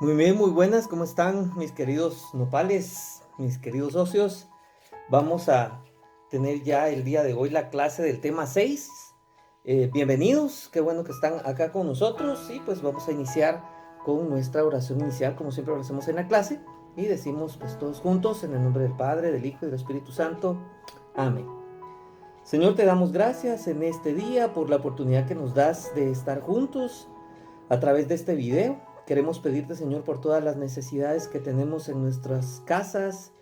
Muy bien, muy buenas, ¿cómo están mis queridos nopales, mis queridos socios? Vamos a tener ya el día de hoy la clase del tema 6. Bienvenidos, qué bueno que están acá con nosotros y pues vamos a iniciar con nuestra oración inicial, como siempre lo hacemos en la clase, y decimos pues todos juntos en el nombre del Padre, del Hijo y del Espíritu Santo. Amén. Señor, te damos gracias en este día por la oportunidad que nos das de estar juntos a través de este video. Queremos pedirte, Señor, por todas las necesidades que tenemos en nuestras casas,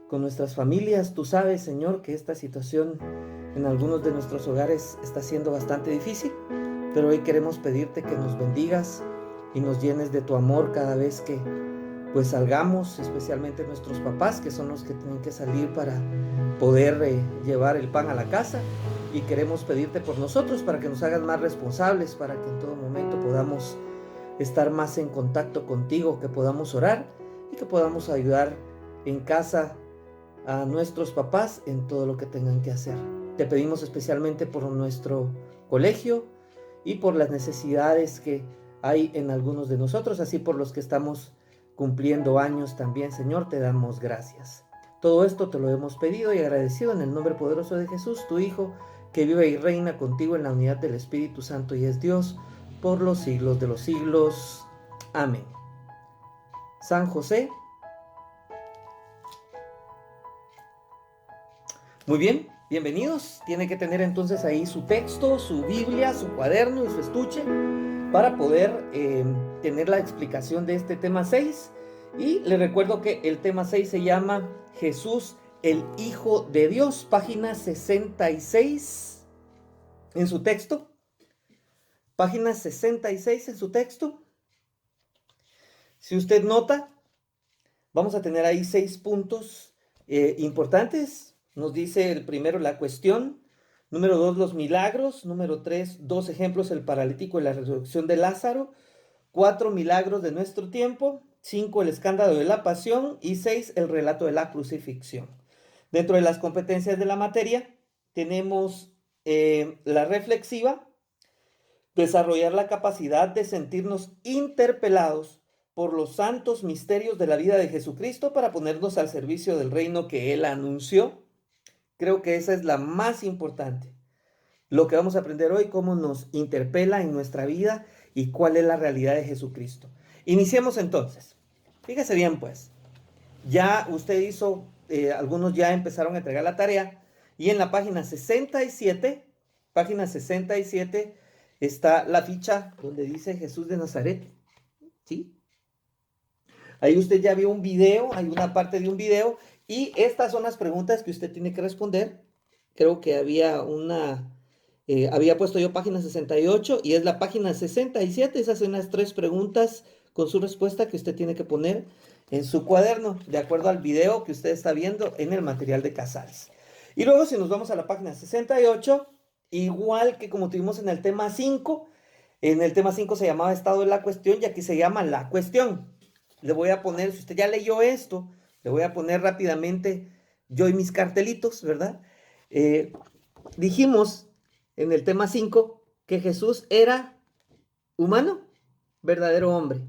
con nuestras familias. Tú sabes, Señor, que esta situación en algunos de nuestros hogares está siendo bastante difícil, pero hoy queremos pedirte que nos bendigas y nos llenes de tu amor cada vez que pues salgamos, especialmente nuestros papás, que son los que tienen que salir para poder llevar el pan a la casa. Y queremos pedirte por nosotros para que nos hagas más responsables, para que en todo momento podamos estar más en contacto contigo, que podamos orar y que podamos ayudar en casa a nuestros papás en todo lo que tengan que hacer. Te pedimos especialmente por nuestro colegio y por las necesidades que hay en algunos de nosotros, así por los que estamos cumpliendo años también. Señor, te damos gracias. Todo esto te lo hemos pedido y agradecido en el nombre poderoso de Jesús, tu Hijo, que vive y reina contigo en la unidad del Espíritu Santo y es Dios por los siglos de los siglos. Amén. San José. Muy bien, bienvenidos. Tiene que tener entonces ahí su texto, su Biblia, su cuaderno y su estuche para poder tener la explicación de este tema 6. Y les recuerdo que el tema 6 se llama Jesús, el Hijo de Dios, página 66 en su texto. Página 66 en su texto. Si usted nota, vamos a tener ahí 6 puntos importantes. Nos dice el primero la cuestión, número 2 los milagros, número 3 2 ejemplos, el paralítico y la resurrección de Lázaro, 4 milagros de nuestro tiempo, 5 el escándalo de la pasión y 6 el relato de la crucifixión. Dentro de las competencias de la materia tenemos la reflexiva, desarrollar la capacidad de sentirnos interpelados por los santos misterios de la vida de Jesucristo para ponernos al servicio del reino que Él anunció. Creo que esa es la más importante. Lo que vamos a aprender hoy, cómo nos interpela en nuestra vida y cuál es la realidad de Jesucristo. Iniciemos entonces. Fíjese bien pues, ya usted hizo, algunos ya empezaron a entregar la tarea y en la página 67 está la ficha donde dice Jesús de Nazaret, ¿sí? Ahí usted ya vio un video, hay una parte de un video y estas son las preguntas que usted tiene que responder. Creo que había puesto yo página 68 y es la página 67. Esas son las 3 preguntas con su respuesta que usted tiene que poner en su cuaderno, de acuerdo al video que usted está viendo en el material de Casals. Y luego si nos vamos a la página 68, igual que como tuvimos en el tema 5, en el tema 5 se llamaba estado de la cuestión y aquí se llama la cuestión. Le voy a poner, si usted ya leyó esto, le voy a poner rápidamente yo y mis cartelitos, ¿verdad? Dijimos en el tema 5 que Jesús era humano, verdadero hombre.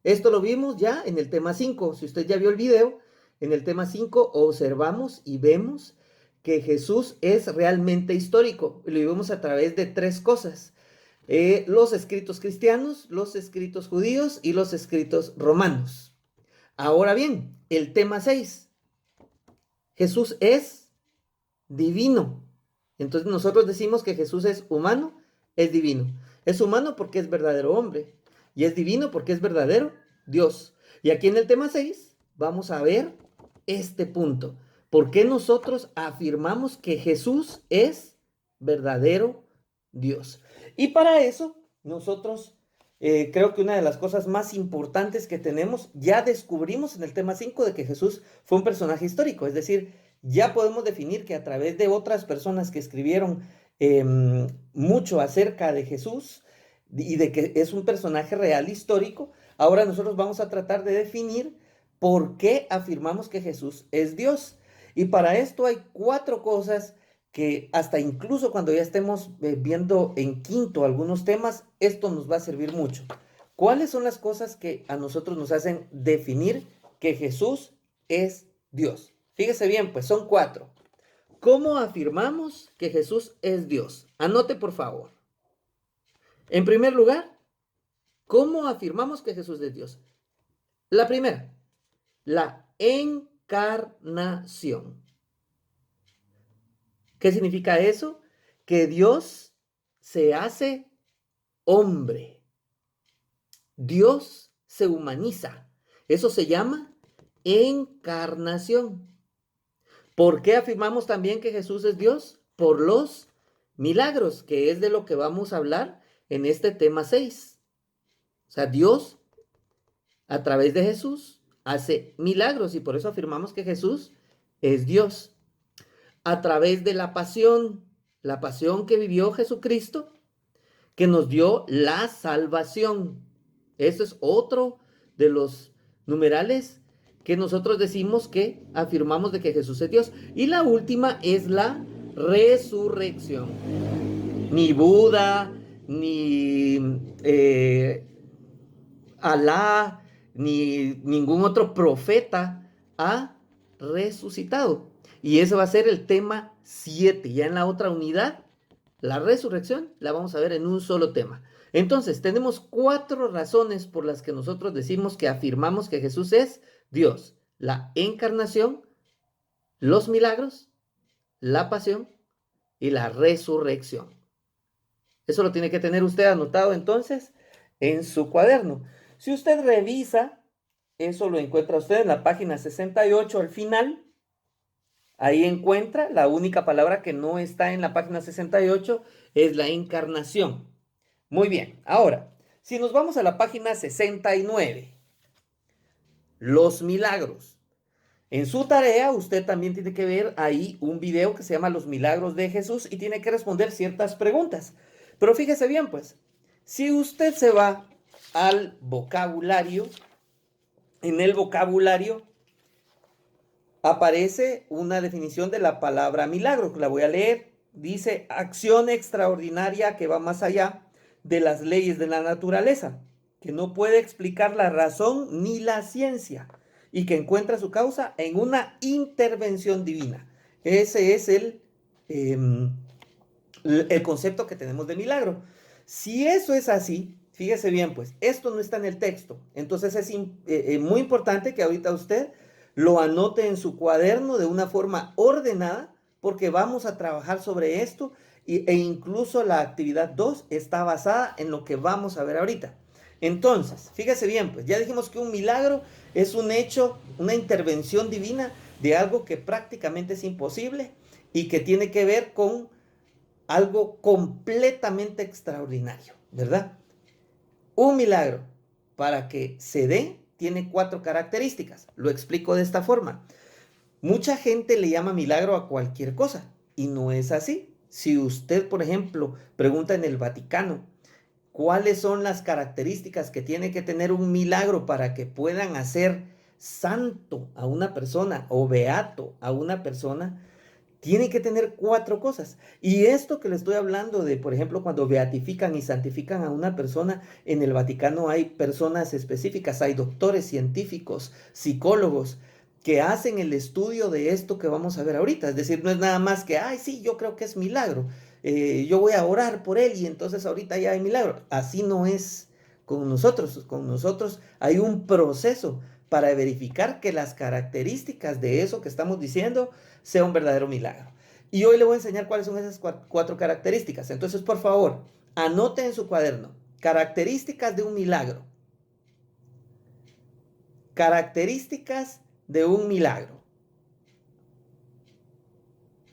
Esto lo vimos ya en el tema 5. Si usted ya vio el video, en el tema 5 observamos y vemos que Jesús es realmente histórico. Lo vimos a través de 3 cosas. Los escritos cristianos, los escritos judíos y los escritos romanos. Ahora bien, el tema 6. Jesús es divino. Entonces nosotros decimos que Jesús es humano, es divino. Es humano porque es verdadero hombre y es divino porque es verdadero Dios. Y aquí en el tema 6 vamos a ver este punto. ¿Por qué nosotros afirmamos que Jesús es verdadero Dios? Y para eso nosotros creo que una de las cosas más importantes que tenemos, ya descubrimos en el tema 5 de que Jesús fue un personaje histórico, es decir, ya podemos definir que a través de otras personas que escribieron mucho acerca de Jesús y de que es un personaje real histórico, ahora nosotros vamos a tratar de definir por qué afirmamos que Jesús es Dios. Y para esto hay 4 cosas que hasta incluso cuando ya estemos viendo en quinto algunos temas, esto nos va a servir mucho. ¿Cuáles son las cosas que a nosotros nos hacen definir que Jesús es Dios? Fíjese bien, pues son 4. ¿Cómo afirmamos que Jesús es Dios? Anote, por favor. En primer lugar, ¿cómo afirmamos que Jesús es Dios? La primera, la encarnación. ¿Qué significa eso? Que Dios se hace hombre. Dios se humaniza. Eso se llama encarnación. ¿Por qué afirmamos también que Jesús es Dios? Por los milagros, que es de lo que vamos a hablar en este tema 6. O sea, Dios a través de Jesús hace milagros y por eso afirmamos que Jesús es Dios. A través de la pasión que vivió Jesucristo, que nos dio la salvación. Eso es otro de los numerales que nosotros decimos que afirmamos de que Jesús es Dios. Y la última es la resurrección. Ni Buda, ni Alá, ni ningún otro profeta ha resucitado. Y ese va a ser el tema 7. Ya en la otra unidad, la resurrección, la vamos a ver en un solo tema. Entonces, tenemos 4 razones por las que nosotros decimos que afirmamos que Jesús es Dios. La encarnación, los milagros, la pasión y la resurrección. Eso lo tiene que tener usted anotado entonces en su cuaderno. Si usted revisa, eso lo encuentra usted en la página 68 al final. Ahí encuentra la única palabra que no está en la página 68 es la encarnación. Muy bien, ahora, si nos vamos a la página 69, los milagros. En su tarea, usted también tiene que ver ahí un video que se llama Los Milagros de Jesús y tiene que responder ciertas preguntas. Pero fíjese bien, pues, si usted se va al vocabulario, en el vocabulario aparece una definición de la palabra milagro, que la voy a leer. Dice, acción extraordinaria que va más allá de las leyes de la naturaleza, que no puede explicar la razón ni la ciencia, y que encuentra su causa en una intervención divina. Ese es el concepto que tenemos de milagro. Si eso es así, fíjese bien, pues, esto no está en el texto. Entonces es muy importante que ahorita usted lo anote en su cuaderno de una forma ordenada, porque vamos a trabajar sobre esto e incluso la actividad 2 está basada en lo que vamos a ver ahorita. Entonces, fíjese bien, pues ya dijimos que un milagro es un hecho, una intervención divina de algo que prácticamente es imposible y que tiene que ver con algo completamente extraordinario, ¿verdad? Un milagro, para que se dé, tiene 4 características. Lo explico de esta forma. Mucha gente le llama milagro a cualquier cosa y no es así. Si usted, por ejemplo, pregunta en el Vaticano, ¿cuáles son las características que tiene que tener un milagro para que puedan hacer santo a una persona o beato a una persona? Tiene que tener 4 cosas. Y esto que le estoy hablando de, por ejemplo, cuando beatifican y santifican a una persona, en el Vaticano hay personas específicas, hay doctores, científicos, psicólogos, que hacen el estudio de esto que vamos a ver ahorita. Es decir, no es nada más que, ay, sí, yo creo que es milagro. Yo voy a orar por él y entonces ahorita ya hay milagro. Así no es con nosotros. Con nosotros hay un proceso para verificar que las características de eso que estamos diciendo sea un verdadero milagro. Y hoy le voy a enseñar cuáles son esas 4 características. Entonces, por favor, anote en su cuaderno características de un milagro. Características de un milagro.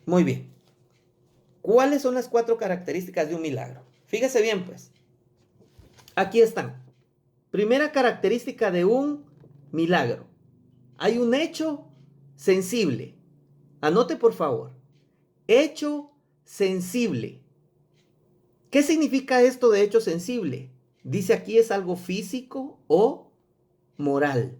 Muy bien. ¿Cuáles son las 4 características de un milagro? Fíjese bien, pues. Aquí están. Primera característica de un milagro. Hay un hecho sensible. Anote, por favor. Hecho sensible. ¿Qué significa esto de hecho sensible? Dice aquí es algo físico o moral.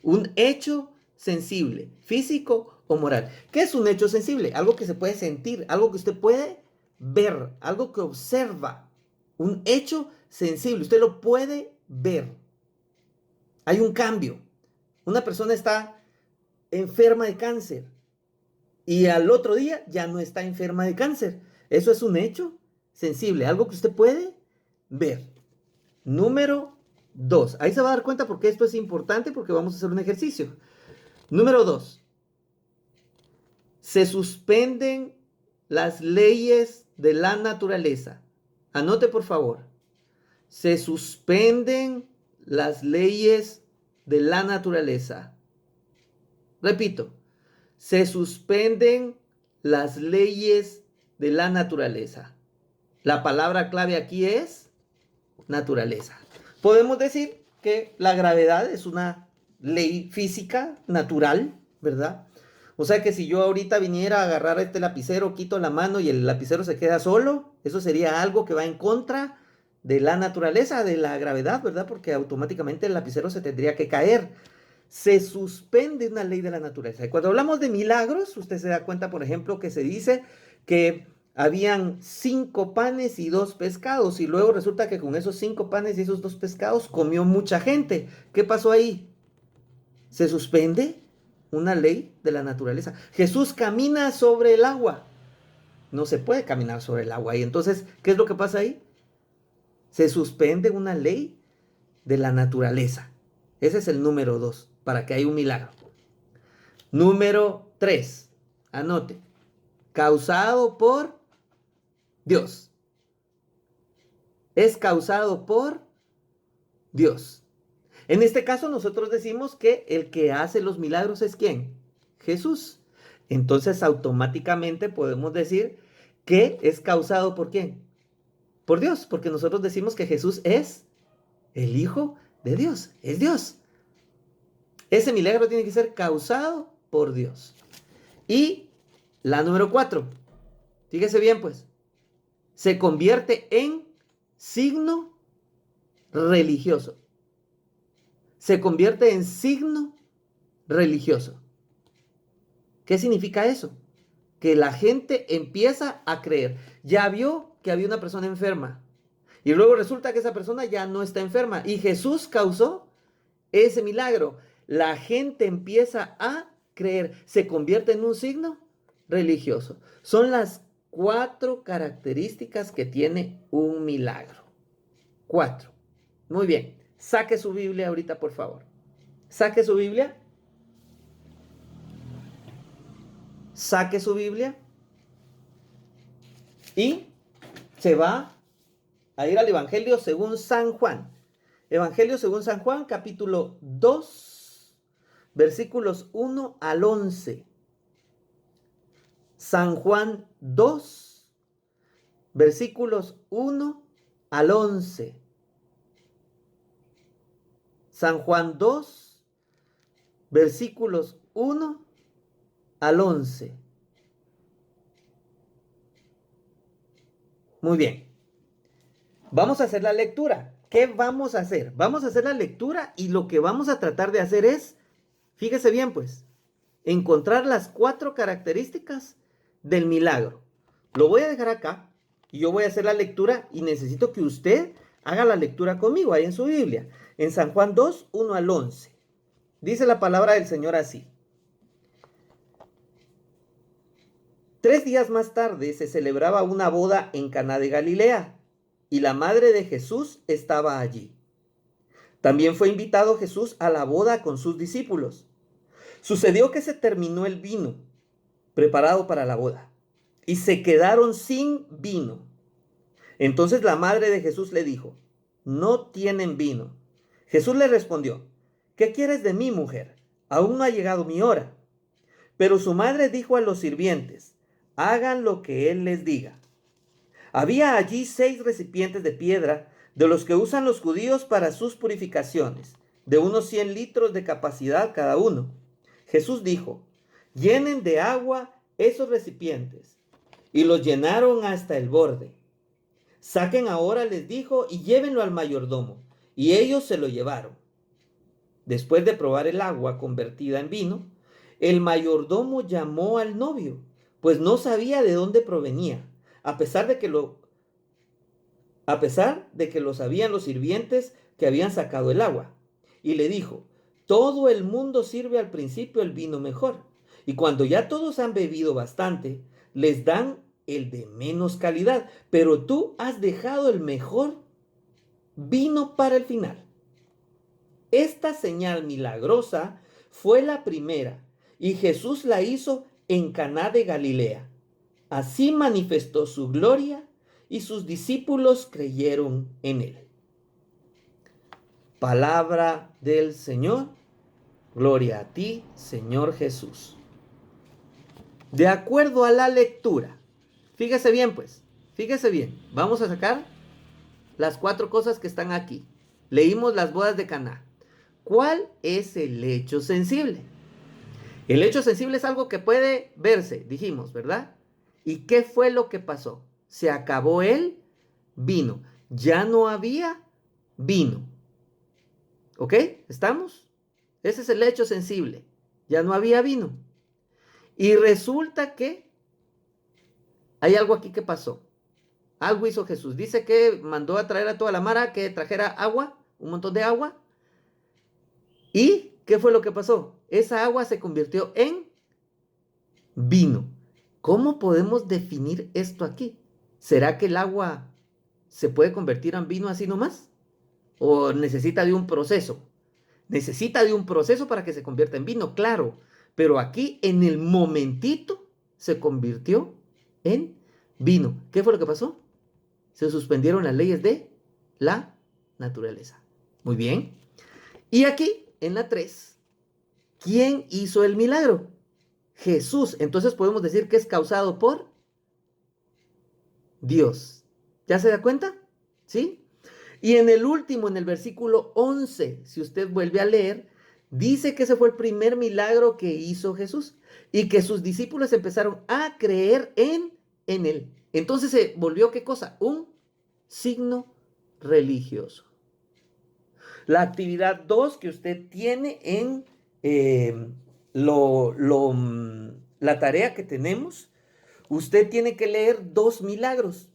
Un hecho sensible, físico o moral. ¿Qué es un hecho sensible? Algo que se puede sentir, algo que usted puede ver, algo que observa. Un hecho sensible, usted lo puede ver. Hay un cambio. Una persona está enferma de cáncer y al otro día ya no está enferma de cáncer. Eso es un hecho sensible, algo que usted puede ver. Número 2. Ahí se va a dar cuenta porque esto es importante porque vamos a hacer un ejercicio. Número 2. Se suspenden las leyes de la naturaleza. Anote por favor. Se suspenden las leyes de la naturaleza. Repito. Se suspenden las leyes de la naturaleza. La palabra clave aquí es naturaleza. Podemos decir que la gravedad es una ley física natural, ¿verdad? O sea que si yo ahorita viniera a agarrar este lapicero, quito la mano y el lapicero se queda solo, eso sería algo que va en contra de la naturaleza, de la gravedad, ¿verdad? Porque automáticamente el lapicero se tendría que caer. Se suspende una ley de la naturaleza. Y cuando hablamos de milagros, usted se da cuenta, por ejemplo, que se dice que habían 5 panes y 2 pescados, y luego resulta que con esos 5 panes y esos 2 pescados comió mucha gente. ¿Qué pasó ahí? Se suspende una ley de la naturaleza. Jesús camina sobre el agua. No se puede caminar sobre el agua. Y entonces, ¿qué es lo que pasa ahí? Se suspende una ley de la naturaleza. Ese es el número 2, para que haya un milagro. Número 3, anote. Causado por Dios. Es causado por Dios. En este caso nosotros decimos que el que hace los milagros es ¿quién? Jesús. Entonces automáticamente podemos decir que es causado por ¿quién? Por Dios, porque nosotros decimos que Jesús es el Hijo de Dios, es Dios. Ese milagro tiene que ser causado por Dios. Y la número 4, fíjese bien pues, se convierte en signo religioso. Se convierte en signo religioso. ¿Qué significa eso? Que la gente empieza a creer. Ya vio que había una persona enferma y luego resulta que esa persona ya no está enferma y Jesús causó ese milagro. La gente empieza a creer, se convierte en un signo religioso. Son las 4 características que tiene un milagro. 4. Muy bien. Saque su Biblia ahorita, por favor. Saque su Biblia. Saque su Biblia. Y se va a ir al Evangelio según San Juan. Evangelio según San Juan, capítulo 2, versículos 1 al 11. San Juan 2, versículos 1 al 11. San Juan 2, versículos 1 al 11. Muy bien. Vamos a hacer la lectura. ¿Qué vamos a hacer? Vamos a hacer la lectura y lo que vamos a tratar de hacer es, fíjese bien pues, encontrar las 4 características del milagro. Lo voy a dejar acá y yo voy a hacer la lectura y necesito que usted haga la lectura conmigo ahí en su Biblia. En San Juan 2, 1 al 11. Dice la palabra del Señor así. 3 días más tarde se celebraba una boda en Caná de Galilea y la madre de Jesús estaba allí. También fue invitado Jesús a la boda con sus discípulos. Sucedió que se terminó el vino preparado para la boda y se quedaron sin vino. Entonces la madre de Jesús le dijo, no tienen vino. Jesús le respondió, ¿qué quieres de mí, mujer? Aún no ha llegado mi hora. Pero su madre dijo a los sirvientes, hagan lo que él les diga. Había allí 6 recipientes de piedra de los que usan los judíos para sus purificaciones, de unos 100 litros de capacidad cada uno. Jesús dijo, llenen de agua esos recipientes. Y los llenaron hasta el borde. Saquen ahora, les dijo, y llévenlo al mayordomo. Y ellos se lo llevaron. Después de probar el agua convertida en vino, el mayordomo llamó al novio, pues no sabía de dónde provenía, a pesar a pesar de que lo sabían los sirvientes que habían sacado el agua. Y le dijo: todo el mundo sirve al principio el vino mejor, y cuando ya todos han bebido bastante, les dan el de menos calidad, pero tú has dejado el mejor vino para el final. Esta señal milagrosa fue la primera, y Jesús la hizo en Caná de Galilea. Así manifestó su gloria, y sus discípulos creyeron en él. Palabra del Señor. Gloria a ti, Señor Jesús. De acuerdo a la lectura, fíjese bien pues, fíjese bien, vamos a sacar las 4 cosas que están aquí. Leímos las bodas de Caná. ¿Cuál es el hecho sensible? El hecho sensible es algo que puede verse, dijimos, ¿verdad? ¿Y qué fue lo que pasó? Se acabó el vino. Ya no había vino. ¿Ok? ¿Estamos? Ese es el hecho sensible. Ya no había vino. Y resulta que hay algo aquí que pasó. Algo hizo Jesús. Dice que mandó a traer a toda la mara que trajera agua, un montón de agua. ¿Y qué fue lo que pasó? Esa agua se convirtió en vino. ¿Cómo podemos definir esto aquí? ¿Será que el agua se puede convertir en vino así nomás? ¿O necesita de un proceso? Necesita de un proceso para que se convierta en vino, claro. Pero aquí en el momentito se convirtió en vino. ¿Qué fue lo que pasó? Se suspendieron las leyes de la naturaleza. Muy bien. Y aquí, en la 3, ¿quién hizo el milagro? Jesús. Entonces podemos decir que es causado por Dios. ¿Ya se da cuenta? ¿Sí? Y en el último, en el versículo 11, si usted vuelve a leer, dice que ese fue el primer milagro que hizo Jesús y que sus discípulos empezaron a creer en él. Entonces se volvió, ¿qué cosa? Un signo religioso. La actividad 2 que usted tiene en la tarea que tenemos, usted tiene que leer 2 milagros.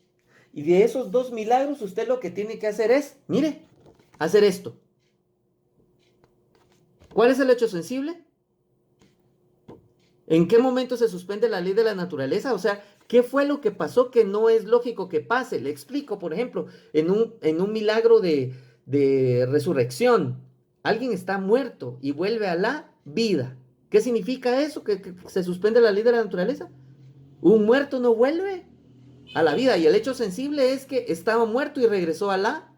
Y de esos 2 milagros, usted lo que tiene que hacer es, mire, hacer esto. ¿Cuál es el hecho sensible? ¿En qué momento se suspende la ley de la naturaleza? O sea, ¿qué fue lo que pasó que no es lógico que pase? Le explico, por ejemplo, en un milagro de resurrección. Alguien está muerto y vuelve a la vida. ¿Qué significa eso? ¿Que se suspende la ley de la naturaleza? Un muerto no vuelve a la vida. Y el hecho sensible es que estaba muerto y regresó a la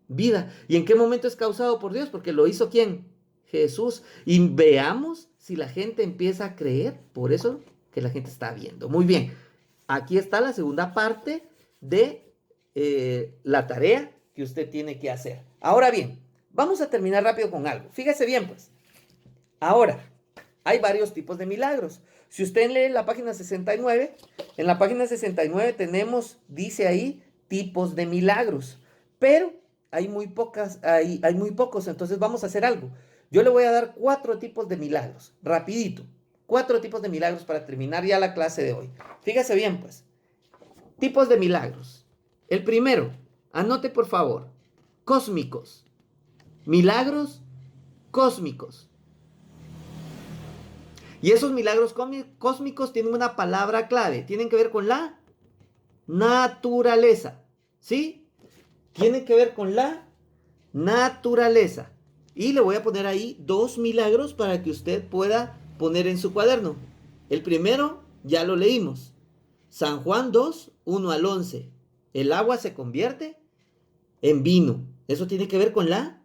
vida. ¿Y en qué momento es causado por Dios? Porque lo hizo ¿quién? Jesús. Y veamos si la gente empieza a creer. Por eso que la gente está viendo. Muy bien. Aquí está la segunda parte de la tarea que usted tiene que hacer. Ahora bien, vamos a terminar rápido con algo. Fíjese bien, pues. Ahora, hay varios tipos de milagros. Si usted lee la página 69, en la página 69 tenemos, dice ahí, tipos de milagros. Pero hay muy pocos, entonces vamos a hacer algo. Yo le voy a dar 4 tipos de milagros, rapidito. 4 tipos de milagros para terminar ya la clase de hoy. Fíjese bien, pues. Tipos de milagros. El primero, anote por favor, cósmicos. Milagros cósmicos. Y esos milagros cósmicos tienen una palabra clave. Tienen que ver con la naturaleza. ¿Sí? Tienen que ver con la naturaleza. Y le voy a poner ahí 2 milagros para que usted pueda poner en su cuaderno. El primero ya lo leímos. San Juan 2, 1 al 11. El agua se convierte en vino. Eso tiene que ver con la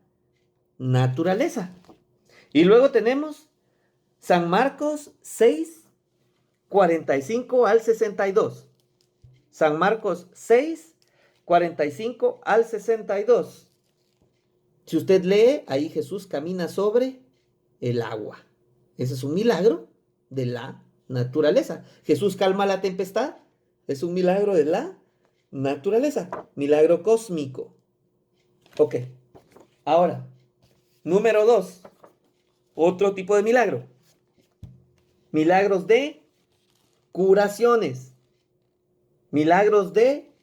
naturaleza. Y luego tenemos San Marcos 6, 45 al 62. San Marcos 6, 45 al 62. Si usted lee, ahí Jesús camina sobre el agua. Ese es un milagro de la naturaleza. Jesús calma la tempestad. Es un milagro de la naturaleza. Milagro cósmico. Ok. Ahora, número 2. Otro tipo de milagro. Milagros de curaciones. Milagros de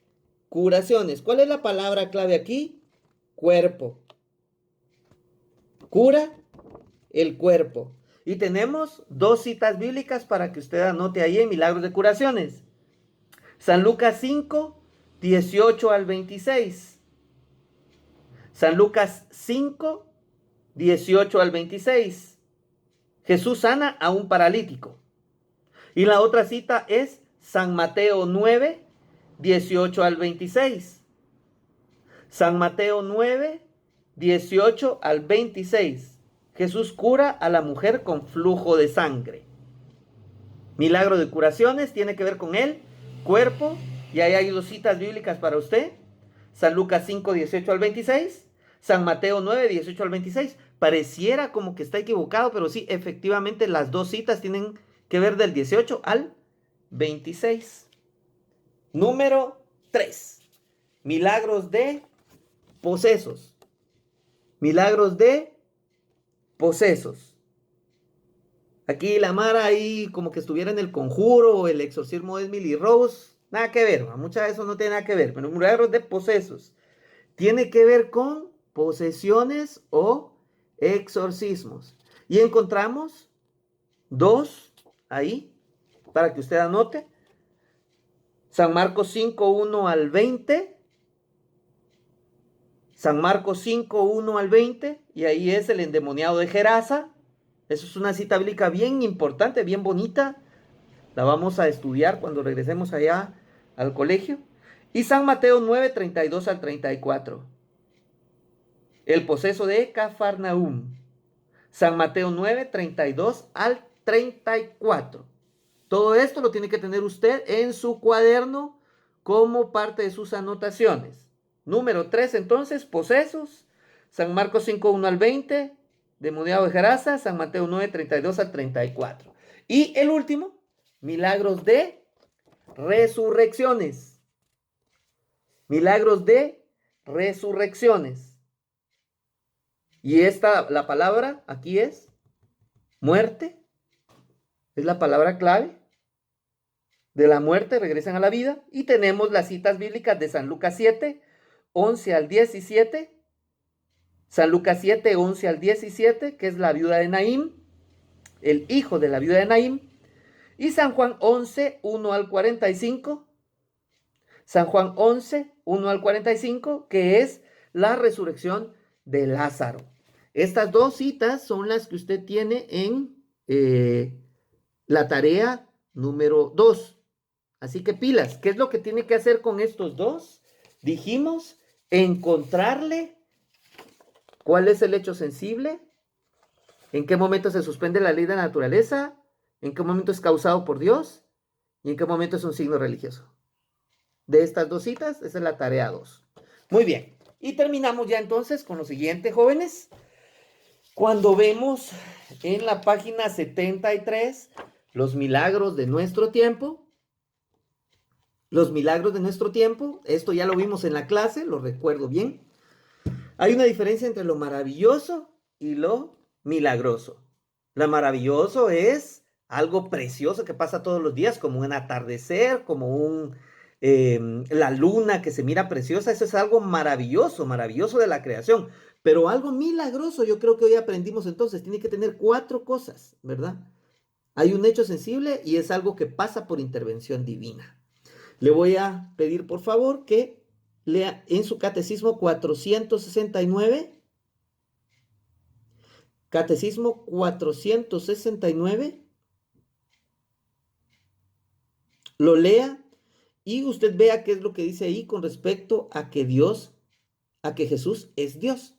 curaciones. ¿Cuál es la palabra clave aquí? Cuerpo. Cura el cuerpo. Y tenemos dos citas bíblicas para que usted anote ahí en milagros de curaciones. San Lucas 5, 18 al 26. San Lucas 5, 18 al 26. Jesús sana a un paralítico. Y la otra cita es San Mateo 9, 18 al 26. San Mateo 9, 18 al 26. Jesús cura a la mujer con flujo de sangre. Milagro de curaciones tiene que ver con el cuerpo. Y ahí hay dos citas bíblicas para usted. San Lucas 5, 18 al 26. San Mateo 9, 18 al 26. Pareciera como que está equivocado, pero sí, efectivamente las dos citas tienen que ver del 18 al 26. Número 3. Milagros de posesos. Milagros de posesos. Aquí la Mara ahí como que estuviera en el conjuro o el exorcismo de Emily Rose. Nada que ver, muchas de eso no tiene nada que ver. Pero milagros de posesos. Tiene que ver con posesiones o exorcismos. Y encontramos dos ahí para que usted anote. San Marcos 5, 1 al 20. San Marcos 5, 1 al 20. Y ahí es el endemoniado de Gerasa. Eso es una cita bíblica bien importante, bien bonita. La vamos a estudiar cuando regresemos allá al colegio. Y San Mateo 9, 32 al 34. El poseso de Cafarnaúm. San Mateo 9, 32 al 34. Todo esto lo tiene que tener usted en su cuaderno como parte de sus anotaciones. Número 3, entonces, posesos. San Marcos 5, 1 al 20. Demoniado de Gerasa. San Mateo 9, 32 al 34. Y el último, milagros de resurrecciones. Milagros de resurrecciones. Y la palabra aquí es muerte. Es la palabra clave. De la muerte regresan a la vida. Y tenemos las citas bíblicas de San Lucas 7, 11 al 17. San Lucas 7, 11 al 17, que es la viuda de Naín, el hijo de la viuda de Naín. Y San Juan 11, 1 al 45. San Juan 11, 1 al 45, que es la resurrección de Lázaro. Estas dos citas son las que usted tiene en la tarea número 2. Así que pilas, ¿qué es lo que tiene que hacer con estos dos? Dijimos, encontrarle cuál es el hecho sensible, en qué momento se suspende la ley de la naturaleza, en qué momento es causado por Dios y en qué momento es un signo religioso. De estas dos citas, esa es la tarea 2. Muy bien, y terminamos ya entonces con lo siguiente, jóvenes. Cuando vemos en la página 73 los milagros de nuestro tiempo, esto ya lo vimos en la clase, lo recuerdo bien. Hay una diferencia entre lo maravilloso y lo milagroso. Lo maravilloso es algo precioso que pasa todos los días, como un atardecer, como la luna que se mira preciosa. Eso es algo maravilloso, maravilloso de la creación. Pero algo milagroso, yo creo que hoy aprendimos entonces, tiene que tener 4 cosas, ¿verdad? Hay un hecho sensible y es algo que pasa por intervención divina. Le voy a pedir, por favor, que lea en su catecismo 469. Catecismo 469. Lo lea y usted vea qué es lo que dice ahí con respecto a que Jesús es Dios.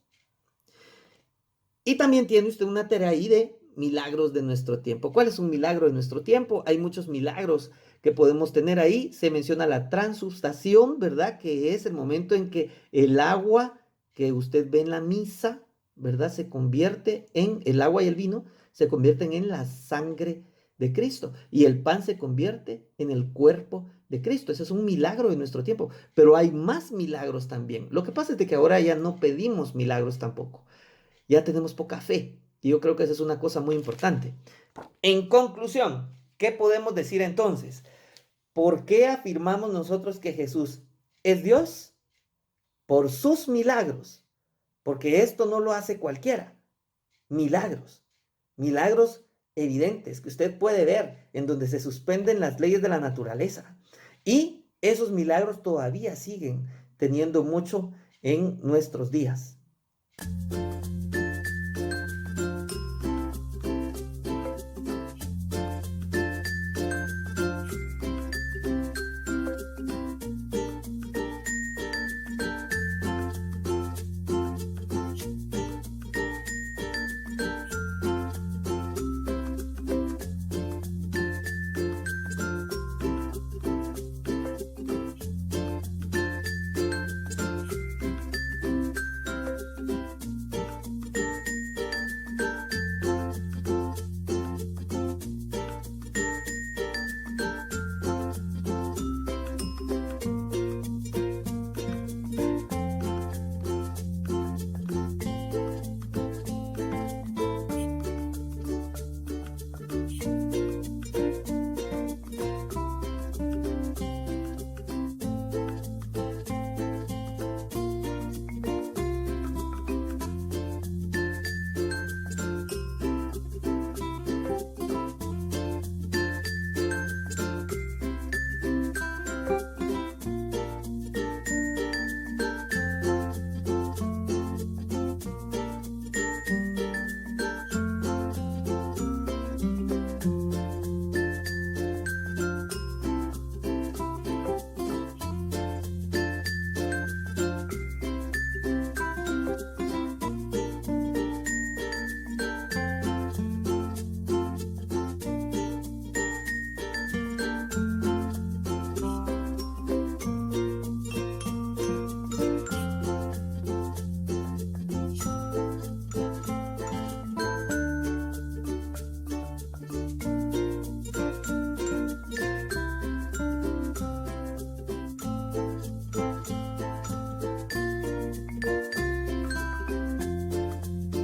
Y también tiene usted una tarea ahí de milagros de nuestro tiempo. ¿Cuál es un milagro de nuestro tiempo? Hay muchos milagros que podemos tener ahí. Se menciona la transubstanciación, ¿verdad? Que es el momento en que el agua que usted ve en la misa, ¿verdad? Se convierte en el agua y el vino, se convierten en la sangre de Cristo. Y el pan se convierte en el cuerpo de Cristo. Ese es un milagro de nuestro tiempo. Pero hay más milagros también. Lo que pasa es de que ahora ya no pedimos milagros tampoco. Ya tenemos poca fe. Y yo creo que esa es una cosa muy importante. En conclusión, ¿qué podemos decir entonces? ¿Por qué afirmamos nosotros que Jesús es Dios por sus milagros, porque esto no lo hace cualquiera. Milagros, milagros evidentes que usted puede ver en donde se suspenden las leyes de la naturaleza. Y esos milagros todavía siguen teniendo mucho en nuestros días.